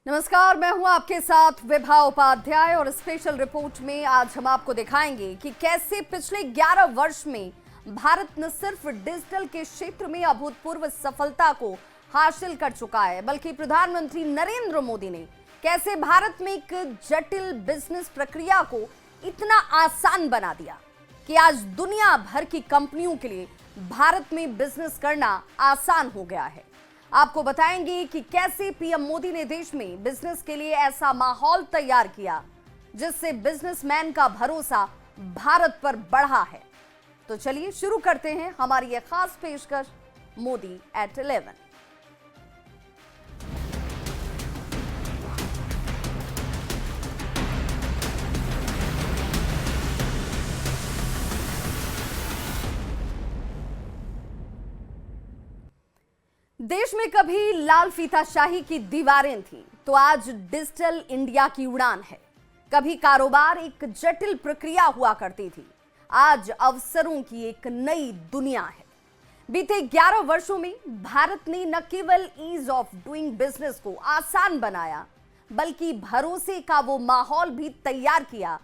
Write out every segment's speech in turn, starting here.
नमस्कार, मैं हूं आपके साथ विभा उपाध्याय और स्पेशल रिपोर्ट में आज हम आपको दिखाएंगे कि कैसे पिछले 11 वर्ष में भारत न सिर्फ डिजिटल के क्षेत्र में अभूतपूर्व सफलता को हासिल कर चुका है, बल्कि प्रधानमंत्री नरेंद्र मोदी ने कैसे भारत में एक जटिल बिजनेस प्रक्रिया को इतना आसान बना दिया कि आज दुनिया भर की कंपनियों के लिए भारत में बिजनेस करना आसान हो गया है। आपको बताएंगे कि कैसे पीएम मोदी ने देश में बिजनेस के लिए ऐसा माहौल तैयार किया जिससे बिजनेसमैन का भरोसा भारत पर बढ़ा है। तो चलिए शुरू करते हैं हमारी यह खास पेशकश मोदी एट 11। देश में कभी लाल फीताशाही की दीवारें थीं, तो आज डिजिटल इंडिया की उड़ान है। कभी कारोबार एक जटिल प्रक्रिया हुआ करती थी, आज अवसरों की एक नई दुनिया है। बीते 11 वर्षों में भारत ने न केवल ईज ऑफ डूइंग बिजनेस को आसान बनाया, बल्कि भरोसे का वो माहौल भी तैयार किया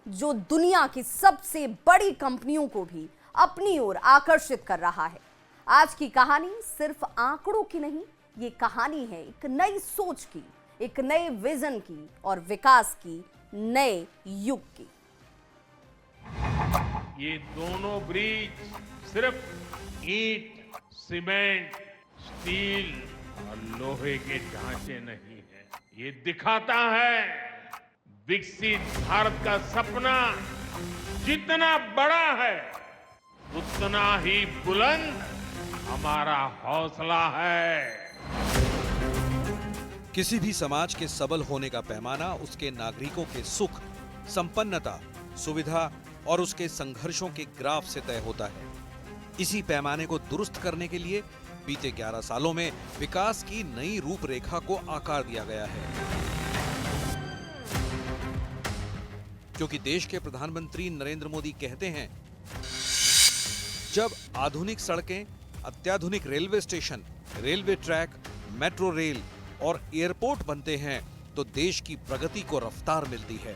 जो दुनिया की सबसे बड़ी कंपनियों को भी अपनी ओर आकर्षित कर रहा है। आज की कहानी सिर्फ आंकड़ों की नहीं, ये कहानी है एक नई सोच की, एक नए विजन की और विकास की नए युग की। ये दोनों ब्रिज सिर्फ ईंट, सीमेंट, स्टील और लोहे के ढांचे नहीं है, ये दिखाता है विकसित भारत का सपना जितना बड़ा है उतना ही बुलंद हमारा हौसला है। किसी भी समाज के सबल होने का पैमाना उसके नागरिकों के सुख, संपन्नता, सुविधा और उसके संघर्षों के ग्राफ से तय होता है। इसी पैमाने को दुरुस्त करने के लिए बीते 11 सालों में विकास की नई रूपरेखा को आकार दिया गया है। क्योंकि देश के प्रधानमंत्री नरेंद्र मोदी कहते हैं, जब आधुनिक सड़कें, अत्याधुनिक railway station, railway track, metro rail और एयरपोर्ट बनते हैं तो देश की प्रगति को रफ्तार मिलती है।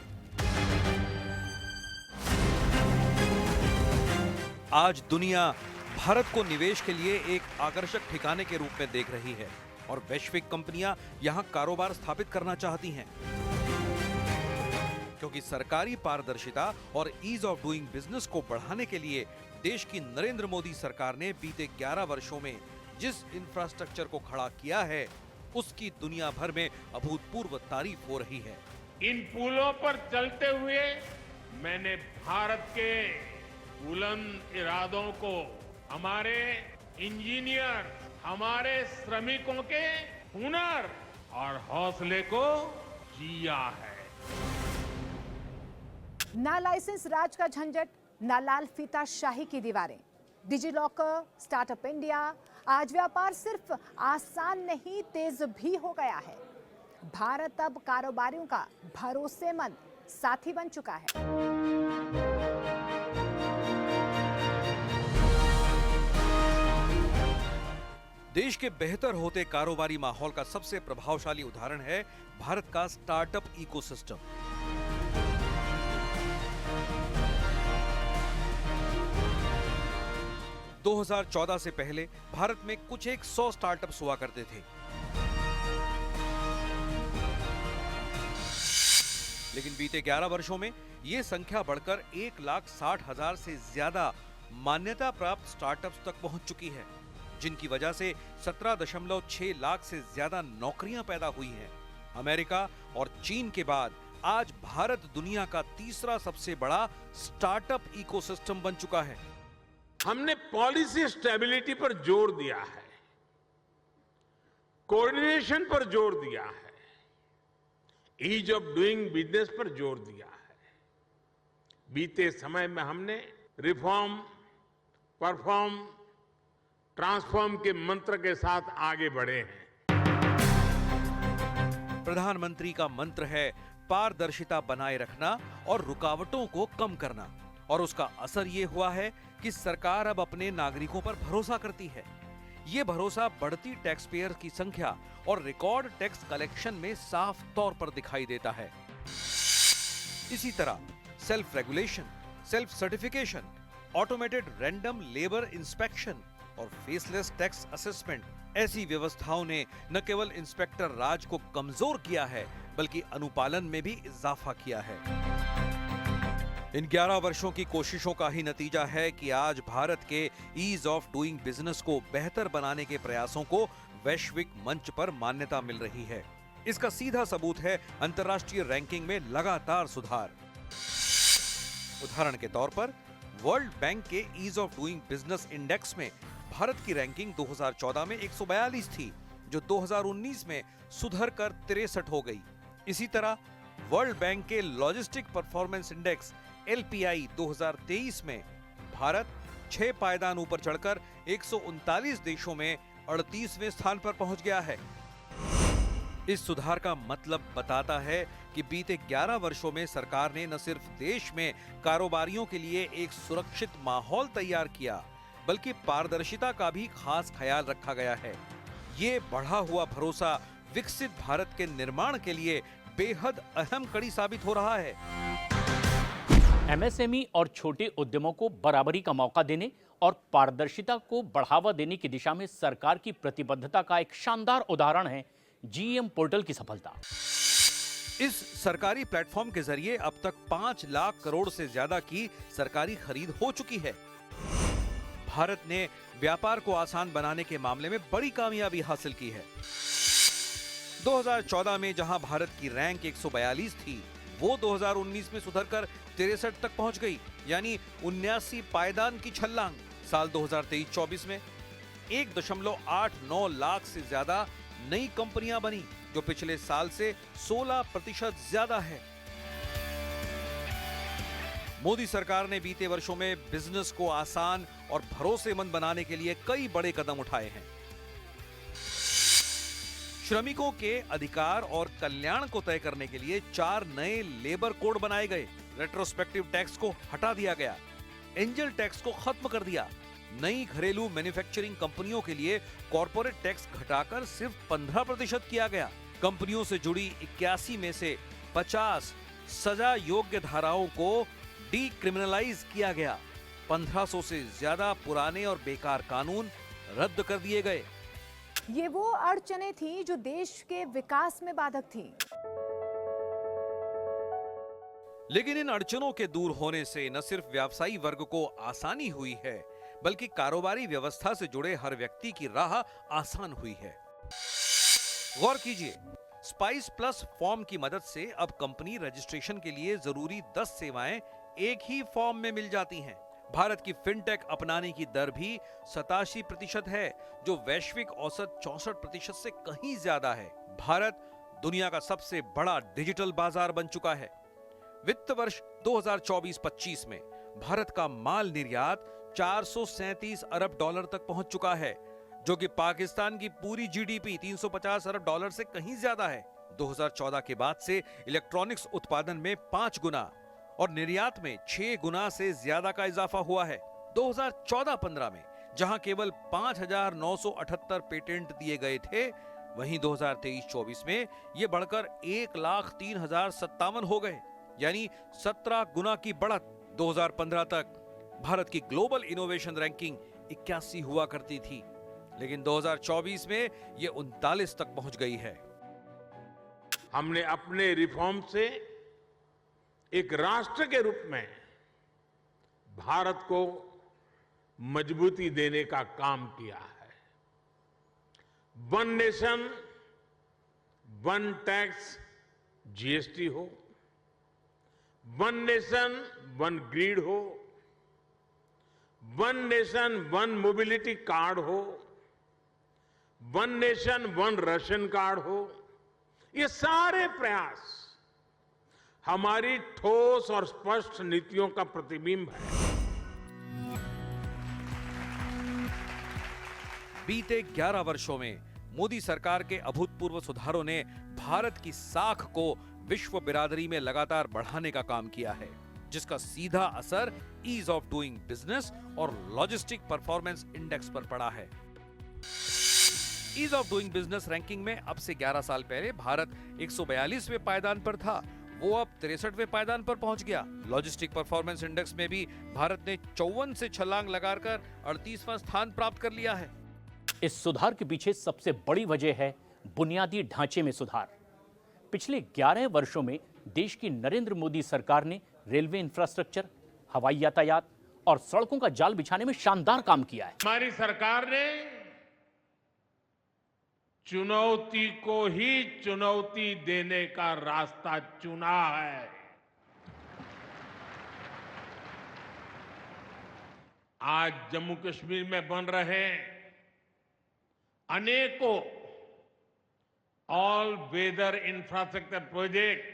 आज दुनिया भारत को निवेश के लिए एक आकर्षक ठिकाने के रूप में देख रही है और वैश्विक कंपनियां यहां कारोबार स्थापित करना चाहती हैं। क्योंकि सरकारी पारदर्शिता और ईज ऑफ डूइंग बिजनेस को बढ़ाने के लिए देश की नरेंद्र मोदी सरकार ने बीते 11 वर्षों में जिस इंफ्रास्ट्रक्चर को खड़ा किया है, उसकी दुनिया भर में अभूतपूर्व तारीफ हो रही है। इन पुलों पर चलते हुए मैंने भारत के बुलंद इरादों को, हमारे इंजीनियर, हमारे श्रमिकों के हुनर और हौसले को जिया है। ना लाइसेंस राज का झंझट, ना लाल फीता शाही की दीवारें। डिजिलॉकर, स्टार्टअप इंडिया, आज व्यापार सिर्फ आसान नहीं तेज भी हो गया है। भारत अब कारोबारियों का भरोसेमंद साथी बन चुका है। देश के बेहतर होते कारोबारी माहौल का सबसे प्रभावशाली उदाहरण है भारत का स्टार्टअप इकोसिस्टम। दो 2014 से पहले भारत में कुछ 100 स्टार्टअप्स हुआ करते थे, लेकिन बीते 11 वर्षों में यह संख्या बढ़कर 1,60,000 से ज्यादा मान्यता प्राप्त स्टार्टअप्स तक पहुंच चुकी है, जिनकी वजह से 17.6 लाख से ज्यादा नौकरियां पैदा हुई हैं। अमेरिका और चीन के बाद आज भारत दुनिया का तीसरा सबसे बड़ा स्टार्टअप इकोसिस्टम बन चुका है। हमने पॉलिसी स्टेबिलिटी पर जोर दिया है, कोऑर्डिनेशन पर जोर दिया है, ईज ऑफ डूइंग बिजनेस पर जोर दिया है। बीते समय में हमने रिफॉर्म, परफॉर्म, ट्रांसफॉर्म के मंत्र के साथ आगे बढ़े हैं। प्रधानमंत्री का मंत्र है पारदर्शिता बनाए रखना और रुकावटों को कम करना, और उसका असर ये हुआ है कि सरकार अब अपने नागरिकों पर भरोसा करती है। ये भरोसा बढ़ती टैक्स पेयर की संख्या और रिकॉर्ड टैक्स कलेक्शन में साफ तौर पर दिखाई देता है। इसी तरह self regulation, self certification, automated random labour inspection और फेसलेस टैक्स असेसमेंट, ऐसी व्यवस्थाओं ने न केवल इंस्पेक्टर राज को कमजोर किया है बल्कि अनुपालन में भी इजाफा किया है। इन 11 वर्षों की कोशिशों का ही नतीजा है कि आज भारत के ईज ऑफ डूइंग बिजनेस को बेहतर बनाने के प्रयासों को वैश्विक मंच पर मान्यता मिल रही है। इसका सीधा सबूत है अंतर्राष्ट्रीय रैंकिंग में लगातार सुधार। उदाहरण के तौर पर वर्ल्ड बैंक के ease of doing business index में भारत की रैंकिंग 2014 में 142 थी, जो 2019 में सुधर कर 63 हो गई। इसी तरह वर्ल्ड बैंक के लॉजिस्टिक परफॉर्मेंस इंडेक्स LPI 2023 में भारत 6 पायदान ऊपर चढ़कर 139 देशों में 38वें स्थान पर पहुंच गया है। इस सुधार का मतलब बताता है कि बीते 11 वर्षों में सरकार ने न सिर्फ देश में कारोबारियों के लिए एक सुरक्षित माहौल तैयार किया, बल्कि पारदर्शिता का भी खास ख्याल रखा गया है। ये बढ़ा हुआ भरोसा विकसित भारत के निर्माण के लिए बेहद अहम कड़ी साबित हो रहा है। MSME और छोटे उद्यमों को बराबरी का मौका देने और पारदर्शिता को बढ़ावा देने की दिशा में सरकार की प्रतिबद्धता का एक शानदार उदाहरण है GeM पोर्टल की सफलता। इस सरकारी प्लेटफॉर्म के जरिए अब तक 5 लाख करोड़ से ज्यादा की सरकारी खरीद हो चुकी है। भारत ने व्यापार को आसान बनाने के मामले में बड़ी कामयाबी हासिल की है। 2014 में जहां भारत की रैंक 142 थी, वो 2019 में सुधरकर 63 तक पहुंच गई, यानी 79 पायदान की छलांग। साल 2023-24 में 1.89 लाख से ज्यादा नई कंपनियां बनी, जो पिछले साल से 16% ज्यादा है। मोदी सरकार ने बीते वर्षों में बिजनेस को आसान और भरोसेमंद बनाने के लिए कई बड़े कदम उठाए हैं। श्रमिकों के अधिकार और कल्याण को तय करने के लिए 4 नए लेबर कोड बनाए गए। रेट्रोस्पेक्टिव टैक्स को हटा दिया गया, एंजल टैक्स को खत्म कर दिया। नई घरेलू मैन्युफैक्चरिंग कंपनियों के लिए कॉर्पोरेट टैक्स घटाकर सिर्फ 15% किया गया। कंपनियों से जुड़ी 81 में से 50 सजा योग्य धाराओं को डीक्रिमिनलाइज किया गया। 1500 से ज्यादा पुराने और बेकार कानून रद्द कर दिए गए। ये वो अड़चनें थी जो देश के विकास में बाधक थी। लेकिन इन अड़चनों के दूर होने से न सिर्फ व्यवसायी वर्ग को आसानी हुई है, बल्कि कारोबारी व्यवस्था से जुड़े हर व्यक्ति की राह आसान हुई है। गौर कीजिए, स्पाइस प्लस फॉर्म की मदद से अब कंपनी रजिस्ट्रेशन के लिए जरूरी 10 सेवाएं एक ही फॉर्म में मिल जाती हैं। भारत की फिनटेक अपनाने की दर भी 87% है, जो वैश्विक औसत 64% से कहीं ज्यादा है। भारत दुनिया का सबसे बड़ा डिजिटल बाजार बन चुका है। वित्त वर्ष 2024-25 में भारत का माल निर्यात 437 अरब डॉलर तक पहुंच चुका है, जो कि पाकिस्तान की पूरी GDP 350 अरब डॉलर से कहीं ज्यादा है। 2014 के बाद से इलेक्ट्रॉनिक्स उत्पादन में 5 गुना और निर्यात में 6 गुना से ज्यादा का इजाफा हुआ है। 2014-15 में जहां केवल 5,978 पेटेंट दिए गए थे, वहीं 2023-24 में ये बढ़कर 1,03,057 हो गए, यानी 17 गुना की बढ़त। 2015 तक भारत की ग्लोबल इनोवेशन रैंकिंग 81 हुआ करती थी, लेकिन 2024 में ये 39 तक पहुंच गई है। हमने अपने रिफॉर्म से एक राष्ट्र के रूप में भारत को मजबूती देने का काम किया है। One nation one tax GST हो, वन नेशन वन ग्रिड हो, one nation one mobility card हो, one nation one ration card हो, ये सारे प्रयास हमारी ठोस और स्पष्ट नीतियों का प्रतिबिंब है। बीते 11 वर्षों में मोदी सरकार के अभूतपूर्व सुधारों ने भारत की साख को विश्व बिरादरी में लगातार बढ़ाने का काम किया है, जिसका सीधा असर ईज ऑफ डूइंग बिजनेस और लॉजिस्टिक परफॉर्मेंस इंडेक्स पर पड़ा है। Ease of doing business ranking में अब से 11 साल पहले भारत 142वें पायदान पर था, वो अब 63वें पायदान पर पहुंच गया। लॉजिस्टिक परफॉर्मेंस इंडेक्स में भी भारत ने 54 से छलांग लगाकर 38वां स्थान प्राप्त कर लिया है। इस सुधार के पीछे सबसे बड़ी वजह है बुनियादी ढांचे में सुधार। पिछले 11 वर्षों में देश की नरेंद्र मोदी सरकार ने रेलवे इंफ्रास्ट्रक्चर, हवाई यातायात और सड़कों का जाल बिछाने में शानदार काम किया है। हमारी सरकार ने चुनौती को ही चुनौती देने का रास्ता चुना है। आज जम्मू कश्मीर में बन रहे अनेकों ऑल वेदर इंफ्रास्ट्रक्चर प्रोजेक्ट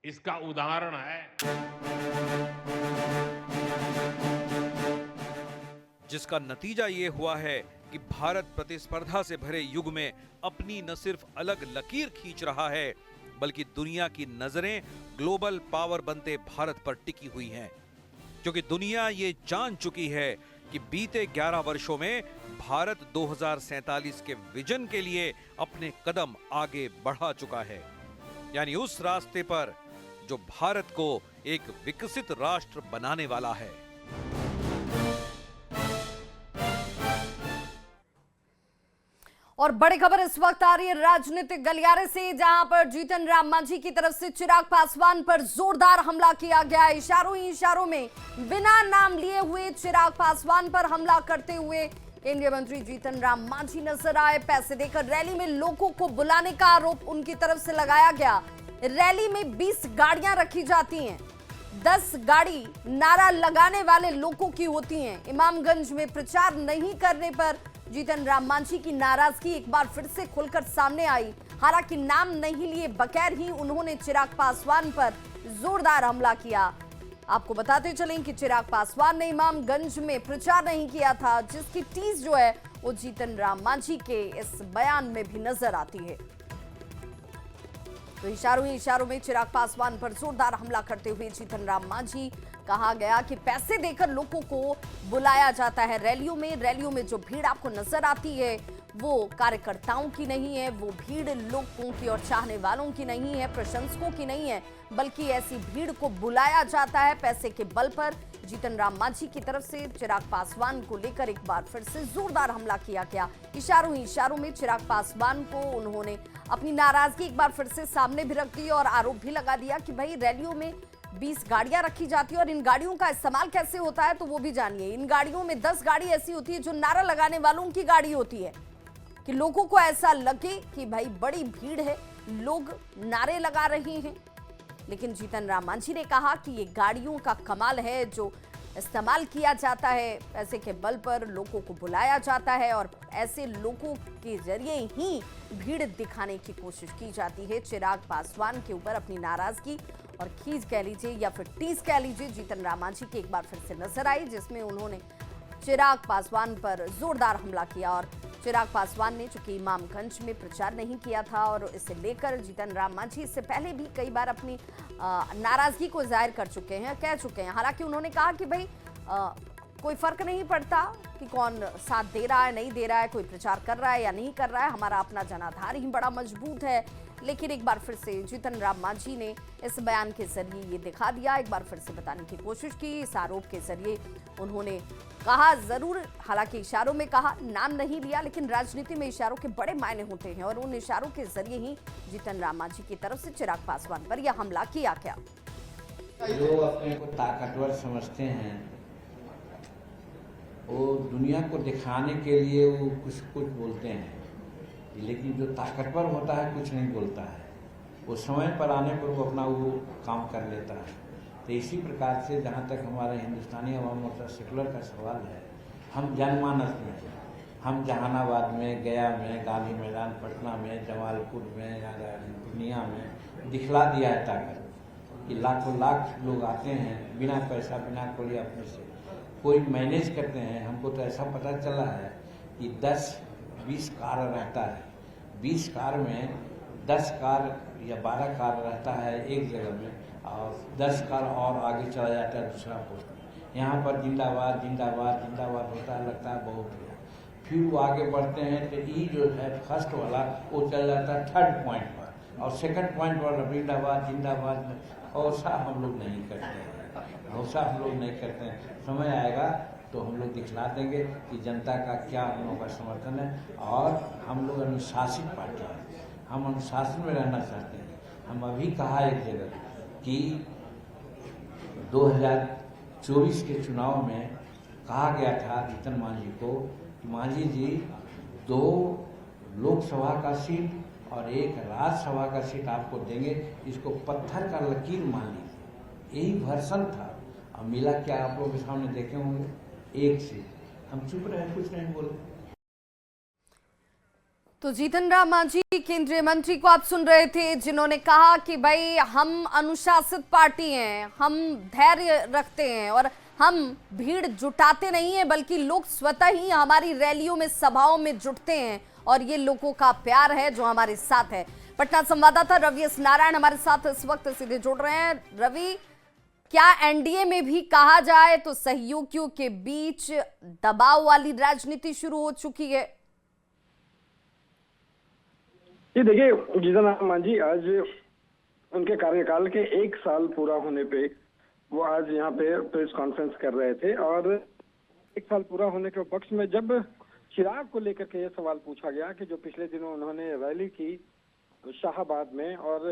इसका उदाहरण है, जिसका नतीजा ये हुआ है कि भारत प्रतिस्पर्धा से भरे युग में अपनी न सिर्फ अलग लकीर खींच रहा है, बल्कि दुनिया की नजरें ग्लोबल पावर बनते भारत पर टिकी हुई हैं, क्योंकि दुनिया ये जान चुकी है कि बीते 11 वर्षों में भारत 2047 के विजन के लिए अपने कदम आगे बढ़ा चुका है, यानी उस रास्ते पर जो भारत को एक विकसित राष्ट्र बनाने वाला है। और बड़ी खबर इस वक्त आ रही है राजनीतिक गलियारे से, जहां पर जीतन राम मांझी की तरफ से चिराग पासवान पर जोरदार हमला किया गया। इशारों ही इशारों में बिना नाम लिए हुए चिराग पासवान पर हमला करते हुए केंद्रीय मंत्री जीतन राम मांझी नजर आए। पैसे देकर रैली में लोगों को बुलाने का आरोप उनकी तरफ से लगाया गया। रैली में 20 गाड़ियां रखी जाती हैं, 10 गाड़ी नारा लगाने वाले लोगों की होती हैं। इमामगंज में प्रचार नहीं करने पर जीतन राम मांझी की नाराजगी एक बार फिर से खुलकर सामने आई। हालांकि नाम नहीं लिए बगैर ही उन्होंने चिराग पासवान पर जोरदार हमला किया। आपको बताते चलें कि चिराग पासवान ने इमामगंज में प्रचार नहीं किया था, जिसकी टीज जो है वो जीतन राम मांझी के इस बयान में भी नजर आती है। तो इशारों ही इशारों में चिराग पासवान पर जोरदार हमला करते हुए जीतन राम मांझी, कहा गया कि पैसे देकर लोगों को बुलाया जाता है रैलियों में। रैलियों में जो भीड़ आपको नजर आती है वो कार्यकर्ताओं की नहीं है, वो भीड़ लोगों की और चाहने वालों की नहीं है, प्रशंसकों की नहीं है, बल्कि ऐसी भीड़ को बुलाया जाता है पैसे के बल पर। जीतन राम मांझी की तरफ से चिराग पासवान को लेकर एक बार फिर से जोरदार हमला किया गया। इशारों ही इशारों में चिराग पासवान को उन्होंने अपनी नाराजगी एक बार फिर से सामने भी रख दी और आरोप भी लगा दिया कि भाई रैलियों में 20 गाड़ियां रखी जाती है और इन गाड़ियों का इस्तेमाल कैसे होता है तो वो भी जानिए। इन गाड़ियों में 10 गाड़ी ऐसी होती है जो नारा लगाने वालों की गाड़ी होती है, कि लोगों को ऐसा लगे कि भाई बड़ी भीड़ है, लोग नारे लगा रहे हैं। लेकिन जीतन राम मांझी ने कहा कि ये गाड़ियों का कमाल है जो इस्तेमाल किया जाता है, पैसे के बल पर लोगों को बुलाया जाता है और ऐसे लोगों के जरिए ही भीड़ दिखाने की कोशिश की जाती है। चिराग पासवान के ऊपर अपनी नाराजगी और खींच कह लीजिए या फिर टीज कह लीजिए जीतन राम मांझी की एक बार फिर से नजर आई, जिसमें उन्होंने चिराग पासवान पर जोरदार हमला किया। और चिराग पासवान ने चूंकि इमामगंज में प्रचार नहीं किया था और इसे लेकर जीतन राम मांझी इससे पहले भी कई बार अपनी नाराजगी को जाहिर कर चुके हैं, कह चुके हैं। हालांकि उन्होंने कहा कि भाई कोई फर्क नहीं पड़ता कि कौन साथ दे रहा है नहीं दे रहा है, कोई प्रचार कर रहा है या नहीं कर रहा है, हमारा अपना जनाधार ही बड़ा मजबूत है। लेकिन एक बार फिर से जीतन राम मांझी ने इस बयान के जरिए ये दिखा दिया, एक बार फिर से बताने की कोशिश की। इस आरोप के जरिए उन्होंने कहा जरूर, हालांकि इशारों में कहा, नाम नहीं लिया, लेकिन राजनीति में इशारों के बड़े मायने होते हैं और उन इशारों के जरिए ही जीतन राम मांझी की तरफ से चिराग पासवान पर यह हमला किया गया। जो अपने को ताकतवर समझते हैं वो दुनिया को दिखाने के लिए वो कुछ बोलते हैं, लेकिन जो ताकतवर होता है कुछ नहीं बोलता है, वो समय पर आने पर वो अपना वो काम कर लेता है। तो इसी प्रकार से जहाँ तक हमारा हिंदुस्तानी अवाम मोर्चा सेकुलर का सवाल है, हम जनमानस में, हम जहानाबाद में, गया में, गांधी मैदान, पटना में, जमालपुर में, पूर्णिया में दिखला दिया है ताकत कि लाखों लाख लोग आते हैं बिना पैसा बिना कोई अपने से कोई मैनेज करते हैं। हमको तो ऐसा पता चला है कि 10-20 कार रहता है, 20 कार में 10 कार या 12 कार रहता है एक जगह में और 10 कार और आगे चला जाता है दूसरा पोस्ट में। यहाँ पर जिंदाबाद जिंदाबाद जिंदाबाद होता है, लगता है बहुत हुआ। फिर वो आगे बढ़ते हैं तो ई जो है फर्स्ट वाला वो चल जाता है थर्ड पॉइंट पर, और सेकंड पॉइंट वाला वृंदाबाद जिंदाबाद ऐसा हम लोग नहीं करते हैं, ऐसा हम लोग नहीं करते हैं। समय आएगा तो हम लोग दिखला देंगे कि जनता का क्या हम लोगों का समर्थन है, और हम लोग अनुशासित पार्टी हैं, हम अनुशासन में रहना चाहते हैं। हम अभी कहा एक जगह कि 2024 के चुनाव में कहा गया था जीतन मांझी को कि मांझी जी 2 लोकसभा का सीट और 1 राज्यसभा का सीट आपको देंगे, इसको पत्थर का लकीर मान लीजिए। यही वर्षन था। अब मिला क्या आप लोग के सामने देखे होंगे, 1 सीट। हम चुप रहे, कुछ नहीं बोले। तो जीतन राम मांझी केंद्रीय मंत्री को आप सुन रहे थे, जिन्होंने कहा कि भाई हम अनुशासित पार्टी हैं, हम धैर्य रखते हैं और हम भीड़ जुटाते नहीं हैं, बल्कि लोग स्वतः ही हमारी रैलियों में, सभाओं में जुटते हैं और ये लोगों का प्यार है जो हमारे साथ है। पटना संवाददाता रवि एस नारायण हमारे साथ इस वक्त सीधे जुड़ रहे हैं। रवि, क्या एनडीए में भी कहा जाए तो सहयोगियों के बीच दबाव वाली राजनीति शुरू हो चुकी है? ये देखिए, जीतन राम मांझी आज उनके कार्यकाल के 1 साल पूरा होने पे वो आज यहाँ पे प्रेस कॉन्फ्रेंस कर रहे थे, और 1 साल पूरा होने के पक्ष में जब चिराग को लेकर के ये सवाल पूछा गया कि जो पिछले दिनों उन्होंने रैली की शाहाबाद में और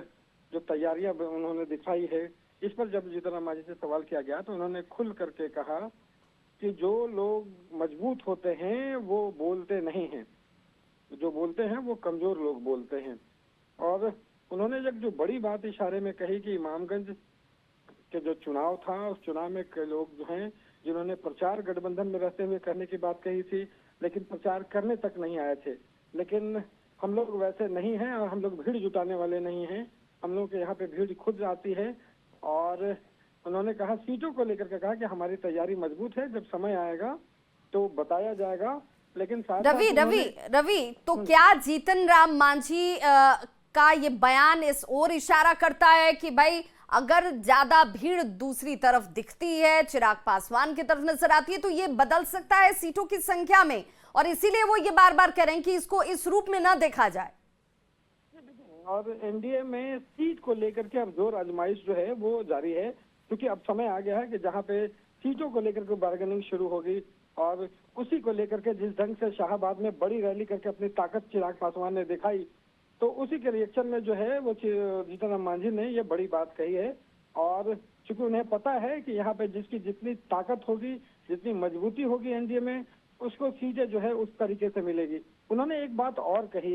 जो तैयारियां उन्होंने दिखाई है, इस पर जब जीतन राम मांझी से सवाल किया गया तो उन्होंने खुल करके कहा कि जो लोग मजबूत होते हैं वो बोलते नहीं हैं, जो बोलते हैं वो कमजोर लोग बोलते हैं। और उन्होंने जब जो बड़ी बात इशारे में कही कि इमामगंज के जो चुनाव था, उस चुनाव में कई लोग जो हैं जिन्होंने प्रचार गठबंधन में रहते हुए करने की बात कही थी, लेकिन प्रचार करने तक नहीं आए थे। लेकिन हम लोग वैसे नहीं हैं और हम लोग भीड़ जुटाने वाले नहीं हैं, हम लोग के यहाँ पे भीड़ खुद आती है। और उन्होंने कहा, सीटों को लेकर के कहा कि हमारी तैयारी मजबूत है, जब समय आएगा तो बताया जाएगा। लेकिन रवि, तो क्या जीतन राम मांझी का ये बयान इस ओर इशारा करता है कि भाई अगर ज्यादा भीड़ दूसरी तरफ दिखती है, चिराग पासवान की तरफ नजर आती है, तो ये बदल सकता है सीटों की संख्या में, और इसीलिए वो ये बार बार कह रहे हैं कि इसको इस रूप में ना देखा जाए? और एनडीए में सीट को लेकर के अब जोर आजमाइश जो है वो जारी है, क्योंकि अब समय आ गया है कि जहाँ पे सीटों को लेकर के बार्गेनिंग शुरू होगी, और उसी को लेकर के जिस ढंग से शाहाबाद में बड़ी रैली करके अपनी ताकत चिराग पासवान ने दिखाई, तो उसी के रिएक्शन में जो है वो जीतन राम मांझी ने ये बड़ी बात कही है। और चूंकि उन्हें पता है कि यहाँ पे जिसकी जितनी ताकत होगी, जितनी मजबूती होगी एनडीए में, उसको सीटें जो है उस तरीके से मिलेगी। उन्होंने एक बात और कही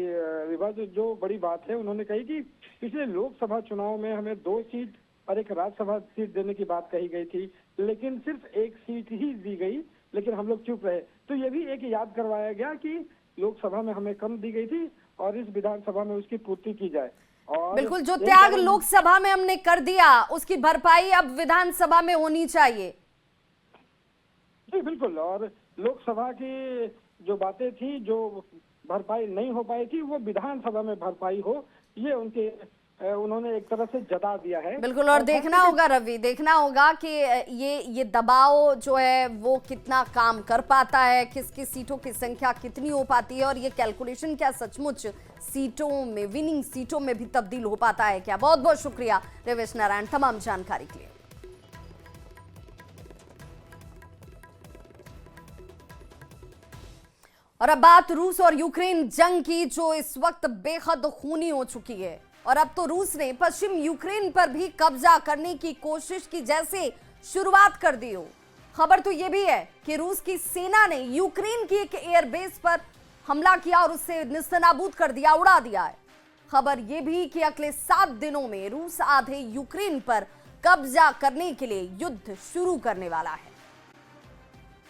रिवाज, जो बड़ी बात है, उन्होंने कही कि पिछले लोकसभा चुनाव में हमें 2 सीट और 1 राज्यसभा सीट देने की बात कही गई थी, लेकिन सिर्फ 1 सीट ही दी गई, लेकिन हम लोग चुप रहे। तो ये भी एक याद करवाया गया कि लोकसभा में हमें कम दी गई थी और इस विधानसभा में उसकी पूर्ति की जाए। और बिल्कुल, जो त्याग लोकसभा में हमने कर दिया उसकी भरपाई अब विधानसभा में होनी चाहिए। जी बिल्कुल, और लोकसभा की जो बातें थी, जो भरपाई नहीं हो पाई थी, वो विधानसभा में भरपाई हो, ये उन्होंने एक तरह से जता दिया है। बिल्कुल, और देखना होगा रवि, देखना होगा कि ये दबाव जो है वो कितना काम कर पाता है, किसकी सीटों की संख्या कितनी हो पाती है, और ये कैलकुलेशन क्या सचमुच सीटों में, विनिंग सीटों में भी तब्दील हो पाता है क्या? बहुत बहुत शुक्रिया रवि एस नारायण तमाम जानकारी के लिए। और अब बात रूस और यूक्रेन जंग की, जो इस वक्त बेहद खूनी हो चुकी है, और अब तो रूस ने पश्चिम यूक्रेन पर भी कब्जा करने की कोशिश की जैसे शुरुआत कर दी हो। खबर तो यह भी है कि रूस की सेना ने यूक्रेन की एक एयरबेस पर हमला किया और उससे निस्तनाबूद कर दिया, उड़ा दिया है। खबर यह भी कि अगले 7 दिनों में रूस आधे यूक्रेन पर कब्जा करने के लिए युद्ध शुरू करने वाला है।